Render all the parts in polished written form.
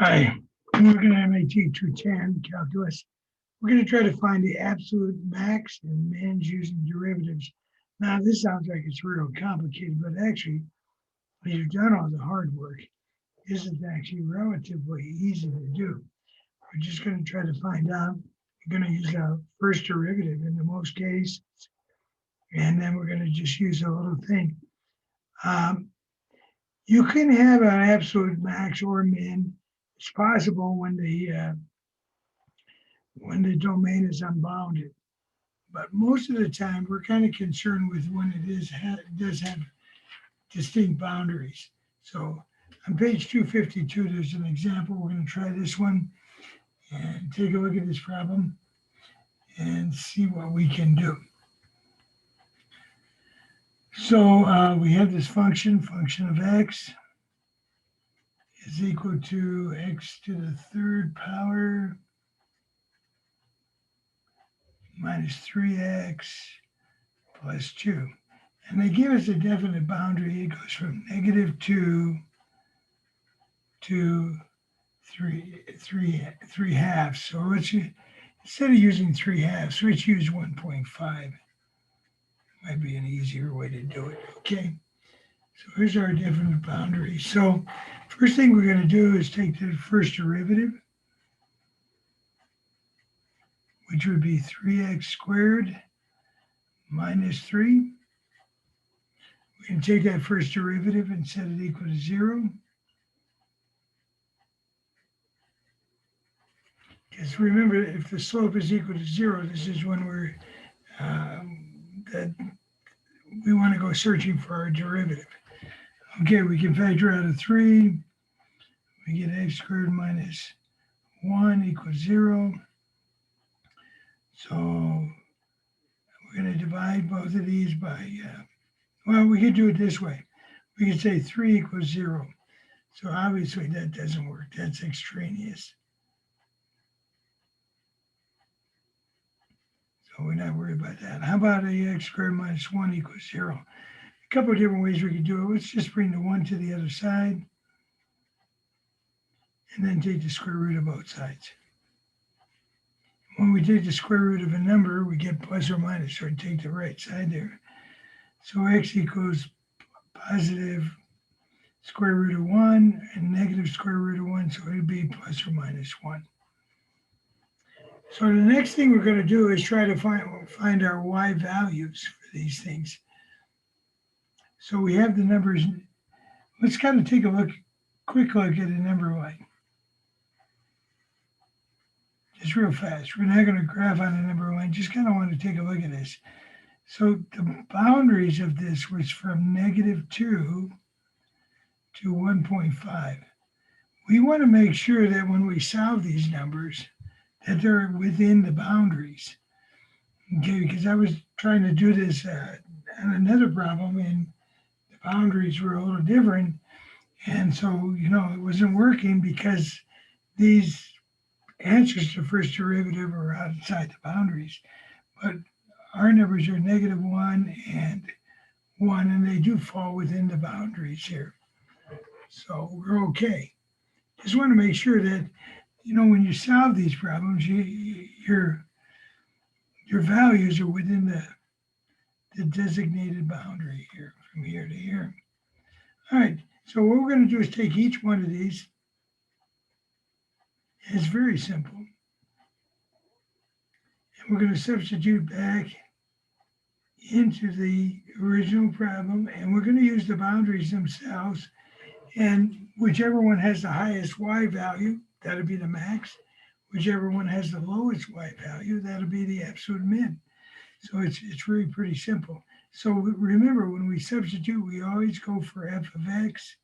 Hi, we're going to MAT 210 calculus. We're going to try to find the absolute max and mins using derivatives. Now, this sounds like it's real complicated, but actually, when you've done all the hard work, this is actually relatively easy to do. We're just going to try to find out. We're going to use a first derivative in the most case, and then we're going to just use a little thing. You can have an absolute max or min. It's possible when the domain is unbounded. But most of the time, we're kind of concerned with when it does have distinct boundaries. So on page 252, there's an example. We're going to try this one and take a look at this problem and see what we can do. So we have this function of x is equal to x to the third power minus 3x plus 2. And they give us a definite boundary. It goes from -2 to 3 halves. So instead of using 3 halves, let's use 1.5. Might be an easier way to do it. Okay. So here's our definite boundary. So first thing we're going to do is take the first derivative, which would be 3x squared minus 3. We can take that first derivative and set it equal to 0. Because remember, if the slope is equal to 0, this is when that we want to go searching for our derivative. Okay, we can factor out a 3. We get x squared minus 1 equals 0. So we're going to divide both of these by, well, we could do it this way. We could say 3 equals 0. So obviously that doesn't work. That's extraneous. So we're not worried about that. How about x squared minus 1 equals 0? A couple of different ways we could do it. Let's just bring the 1 to the other side and then take the square root of both sides. When we take the square root of a number, we get plus or minus, so we take the right side there. So x equals positive square root of 1 and negative square root of 1, so it would be plus or minus 1. So the next thing we're going to do is try to find our y values for these things. So we have the numbers. Let's kind of take a quick look at a number y. Just real fast. We're not going to graph on a number one. Just kind of want to take a look at this. So the boundaries of this was from -2 to 1.5. We want to make sure that when we solve these numbers, that they're within the boundaries. Okay, because I was trying to do this on another problem, and the boundaries were a little different. And so, it wasn't working because these answers to first derivative are outside the boundaries. But our numbers are -1 and 1, and they do fall within the boundaries here. So we're okay. Just want to make sure that, when you solve these problems, your values are within the designated boundary here, from here to here. All right, so what we're going to do is take each one of these. It's very simple. And we're going to substitute back into the original problem, and we're going to use the boundaries themselves. And whichever one has the highest y value, that'll be the max. Whichever one has the lowest y value, that'll be the absolute min. So it's really pretty simple. So remember, when we substitute, we always go for f of x.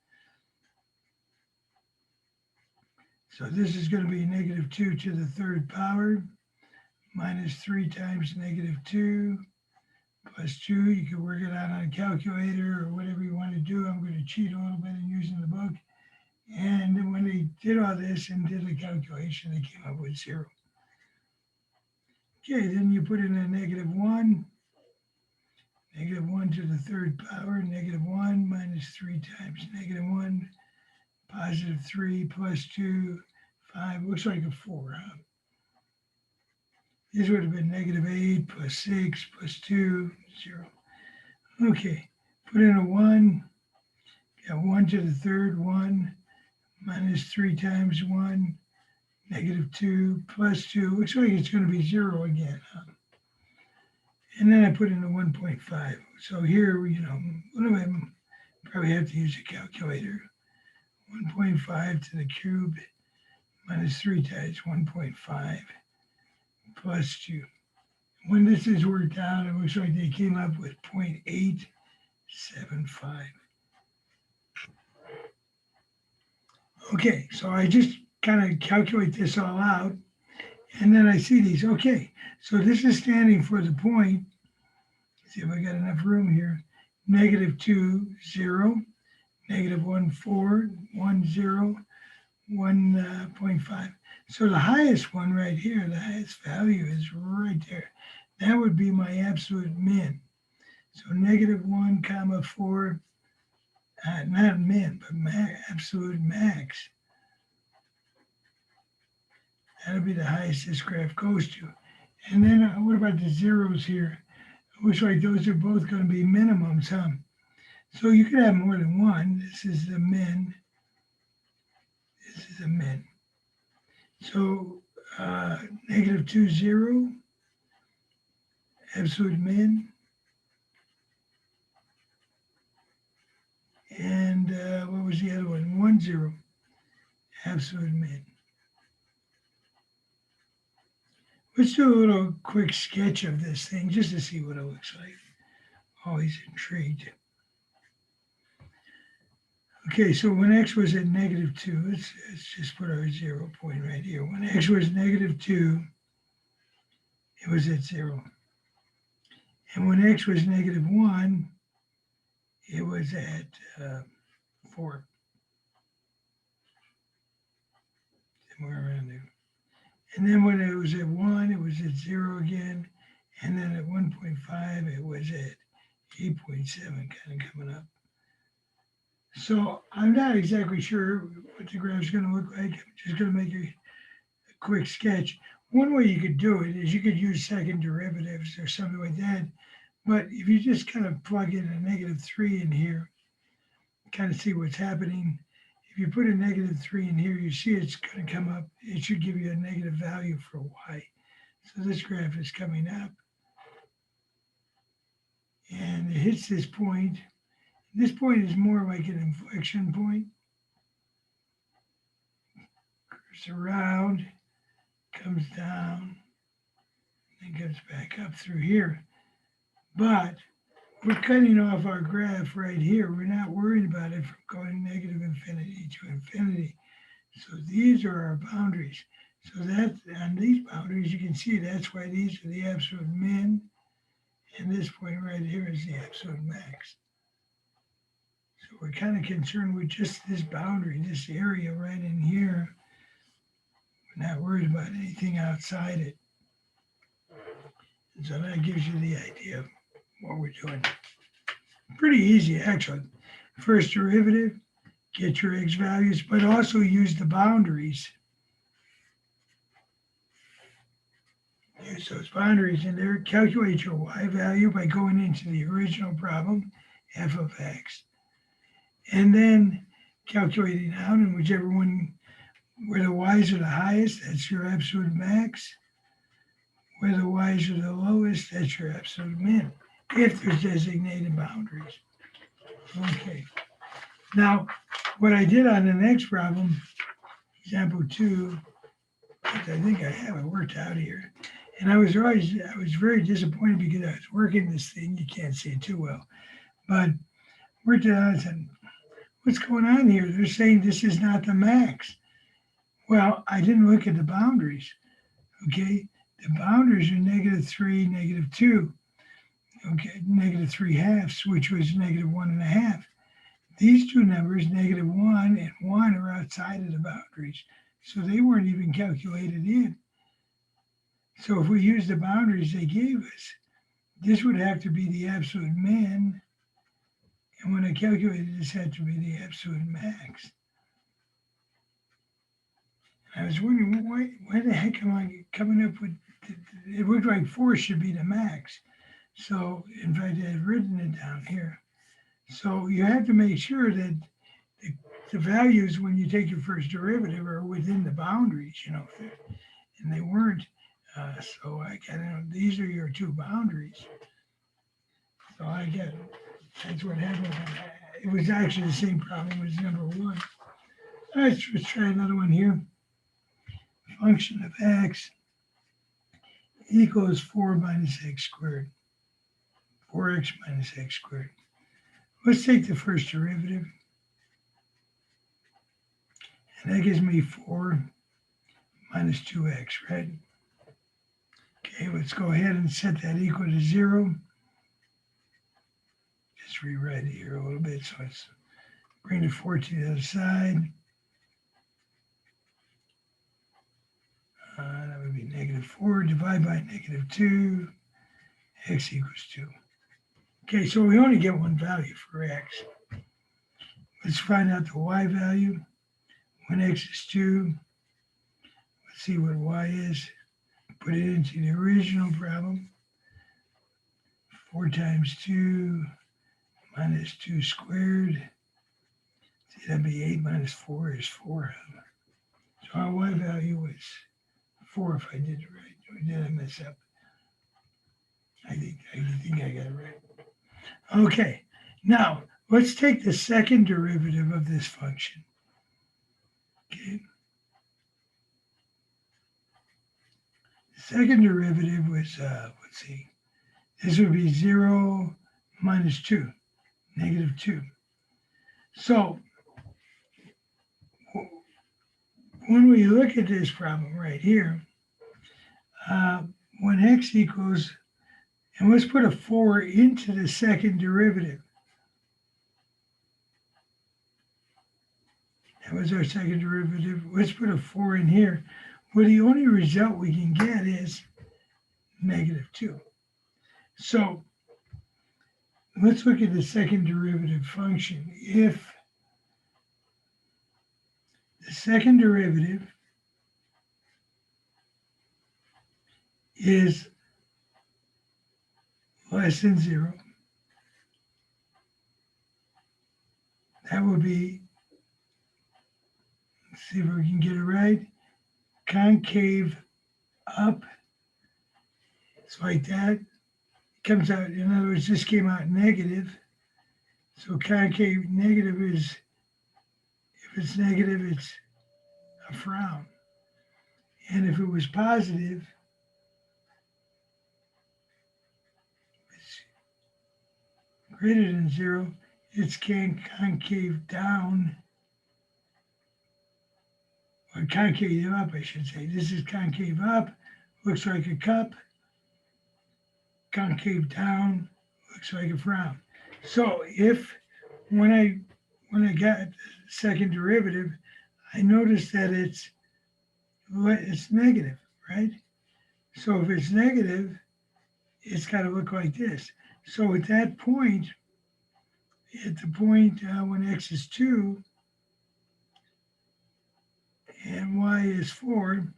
So this is going to be -2 to the third power minus 3 times -2 plus 2. You can work it out on a calculator or whatever you want to do. I'm going to cheat a little bit in using the book. And then when they did all this and did the calculation, they came up with 0. Okay, then you put in a -1. -1 to the third power, -1 minus 3 times -1 positive 3 plus 2, 5. Looks like a 4, huh? This would have been negative 8 plus 6 plus 2, 0. Okay, put in a 1. Got 1 to the third, 1 minus 3 times 1, negative 2 plus 2. Looks like it's going to be 0 again. Huh? And then I put in a 1.5. So here, what do I probably have to use a calculator? 1.5 to the cube minus 3 times 1.5 plus 2. When this is worked out, it looks like they came up with 0.875. Okay, so I just kind of calculate this all out, and then I see these. Okay, so this is standing for the point. Let's see if I got enough room here. Negative 2, 0, negative 1, 4, 1, 0, 1.5. So the highest one right here, the highest value is right there. That would be my absolute min. So negative 1 comma 4, not min, but absolute max. That'll be the highest this graph goes to. And then what about the zeros here? It looks like those are both going to be minimums, huh? So you could have more than one. This is the min. This is a min. So negative 2, 0, absolute min. And what was the other one? 1, 0, absolute min. Let's do a little quick sketch of this thing just to see what it looks like. Always intrigued. Okay, so when x was at negative 2, let's just put our 0 point right here. When x was negative 2, it was at 0. And when x was negative 1, it was at 4. Somewhere around there. And then when it was at 1, it was at 0 again. And then at 1.5, it was at 8.7, kind of coming up. So I'm not exactly sure what the graph's going to look like. I'm just going to make a quick sketch. One way you could do it is you could use second derivatives or something like that. But if you just kind of plug in a negative 3 in here, kind of see what's happening. If you put a negative 3 in here, you see it's going to come up. It should give you a negative value for y. So this graph is coming up. And it hits this point. This point is more like an inflection point. Curves around, comes down, and comes back up through here. But we're cutting off our graph right here. We're not worried about it from going negative infinity to infinity. So these are our boundaries. So that on these boundaries, you can see that's why these are the absolute min. And this point right here is the absolute max. So we're kind of concerned with just this boundary, this area right in here. We're not worried about anything outside it. And so that gives you the idea of what we're doing. Pretty easy, actually. First derivative, get your x values, but also use the boundaries. Use those boundaries in there. Calculate your y value by going into the original problem, f of x. And then calculating out, and whichever one, where the y's are the highest, that's your absolute max. Where the y's are the lowest, that's your absolute min, if there's designated boundaries. Okay. Now, what I did on the next problem, example 2, I think I have it worked out here. And I was very disappointed because I was working this thing. You can't see it too well, but worked it out and said, what's going on here? They're saying this is not the max. Well, I didn't look at the boundaries. Okay, the boundaries are negative 3, negative 2. Okay, negative 3 halves, which was negative 1.5. These two numbers, negative 1 and 1, are outside of the boundaries. So they weren't even calculated in. So if we use the boundaries they gave us, this would have to be the absolute min. And when I calculated this, had to be the absolute max. I was wondering why the heck am I coming up with, it looked like 4 should be the max. So in fact, I had written it down here. So you have to make sure that the, the values when you take your first derivative are within the boundaries, and they weren't. So I got, these are your two boundaries. So I get it. That's what happened. It was actually the same problem as number 1. All right, let's try another one here. Function of x equals 4 minus x squared. 4x minus x squared. Let's take the first derivative. And that gives me 4 minus 2x, right? Okay, let's go ahead and set that equal to 0. Just rewrite it here a little bit. So let's bring the 4 to the other side. That would be -4, divide by -2, x equals 2. Okay, so we only get one value for x. Let's find out the y value. When x is 2, let's see what y is. Put it into the original problem. 4 times 2 minus 2 squared. See, that'd be 8 minus 4 is 4. So our y value was 4 if I did it right. Or did I mess up? I think I got it right. Okay, now let's take the second derivative of this function. Okay. The second derivative was, let's see, this would be 0 minus 2, -2. So when we look at this problem right here, when x equals, and let's put a 4 into the second derivative. That was our second derivative. Let's put a 4 in here. Well, the only result we can get is -2. So let's look at the second derivative function. If the second derivative is less than 0, that would be, let's see if we can get it right, concave up. It's like that. It comes out, in other words, this came out negative. So concave negative is, if it's negative, it's a frown. And if it was positive, it's greater than 0, it's concave down, or concave up, I should say. This is concave up, looks like a cup. Concave down, looks like a frown. So if, when I got the second derivative, I noticed that it's negative, right? So if it's negative, it's got to look like this. So at that point, at the point when x is 2 and y is 4,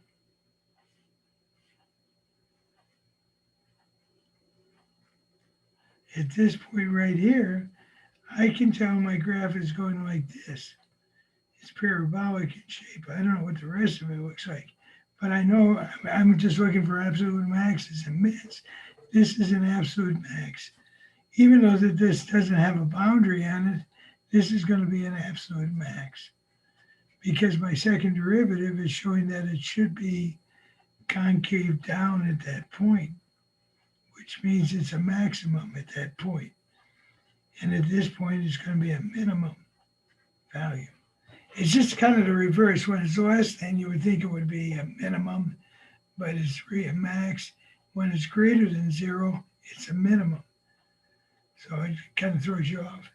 at this point right here, I can tell my graph is going like this. It's parabolic in shape. I don't know what the rest of it looks like, but I know I'm just looking for absolute maxes and mins. This is an absolute max. Even though that this doesn't have a boundary on it, this is going to be an absolute max because my second derivative is showing that it should be concave down at that point, which means it's a maximum at that point. And at this point, it's going to be a minimum value. It's just kind of the reverse. When it's less than, you would think it would be a minimum, but it's really a max. When it's greater than 0, it's a minimum. So it kind of throws you off.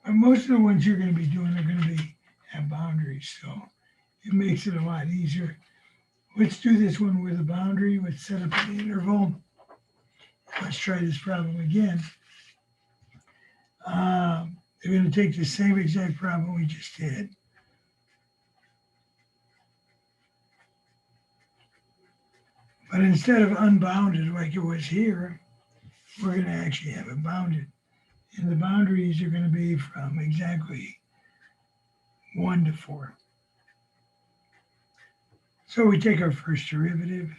But most of the ones you're going to be doing are going to have boundaries, so it makes it a lot easier. Let's do this one with a boundary. Let's set up an interval. Let's try this problem again. They're going to take the same exact problem we just did. But instead of unbounded like it was here, we're going to actually have it bounded. And the boundaries are going to be from exactly 1 to 4. So we take our first derivative,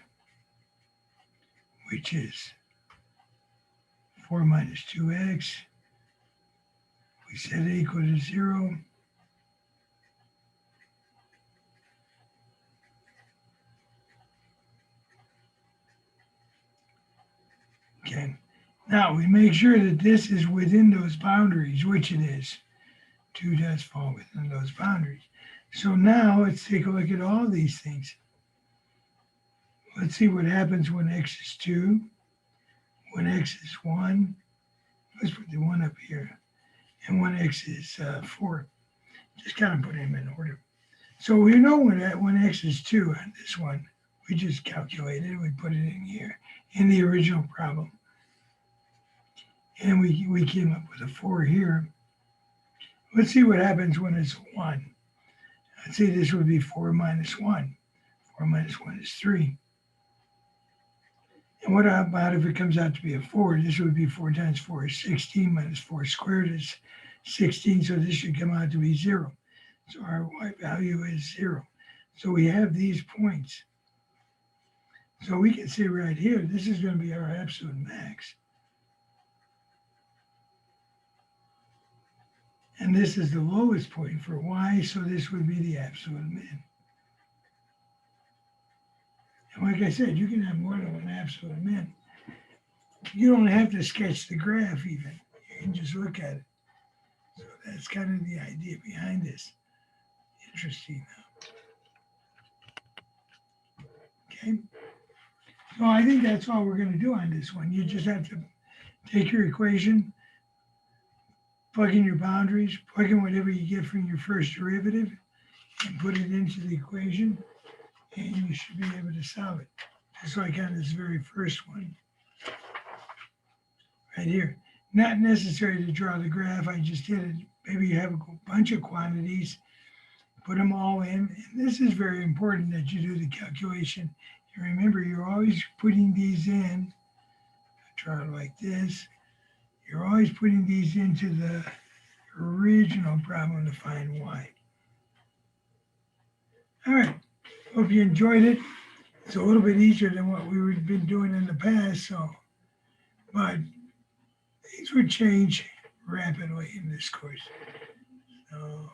which is 4 minus 2x. We set it equal to 0. Okay. Now we make sure that this is within those boundaries, which it is. 2 does fall within those boundaries. So now let's take a look at all these things. Let's see what happens when x is 2, when x is 1. Let's put the 1 up here. And when x is 4. Just kind of put them in order. So we know when x is 2 on this one, we just calculated it. We put it in here in the original problem. And we came up with a 4 here. Let's see what happens when it's 1. Let's say this would be 4 minus 1. 4 minus 1 is 3. And what about if it comes out to be a 4? This would be 4 times 4 is 16 minus 4 squared is 16. So this should come out to be 0. So our y value is 0. So we have these points. So we can say right here, this is going to be our absolute max. And this is the lowest point for y, so this would be the absolute min. And like I said, you can have more than one absolute min. You don't have to sketch the graph even. You can just look at it. So that's kind of the idea behind this. Interesting now. Okay. So I think that's all we're going to do on this one. You just have to take your equation, plug in your boundaries, plug in whatever you get from your first derivative, and put it into the equation, and you should be able to solve it. Just like on this very first one, right here. Not necessary to draw the graph, I just did it. Maybe you have a bunch of quantities, put them all in. And this is very important that you do the calculation. You remember, you're always putting these in. I draw it like this. You're always putting these into the original problem to find y. All right, hope you enjoyed it. It's a little bit easier than what we've been doing in the past, but things would change rapidly in this course. So